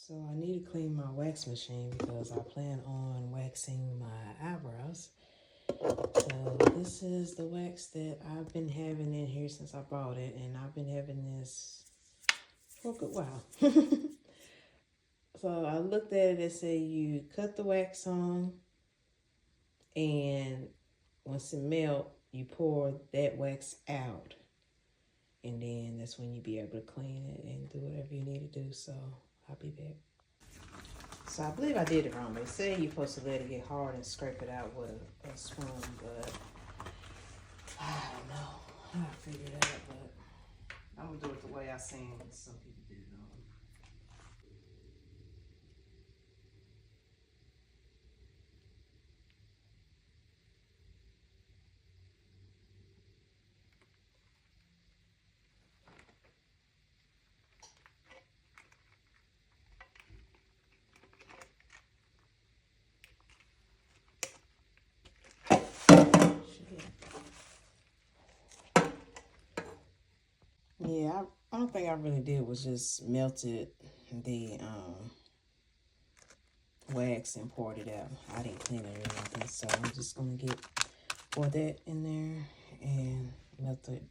So I need to clean my wax machine because I plan on waxing my eyebrows. So this is the wax that I've been having in here since I bought it, and I've been having this for a good while. So I looked at it and said you cut the wax on, and once it melt, you pour that wax out. And then that's when you be able to clean it and do whatever you need to do. So I'll be back. So I believe I did it wrong. They say you're supposed to let it get hard and scrape it out with a spoon, but I don't know how to figure it out. But I'm gonna do it the way I seen some people do it. Yeah, I don't think I really did was just melted the wax and poured it out. I didn't clean it or nothing, so I'm just gonna pour that in there and melt it.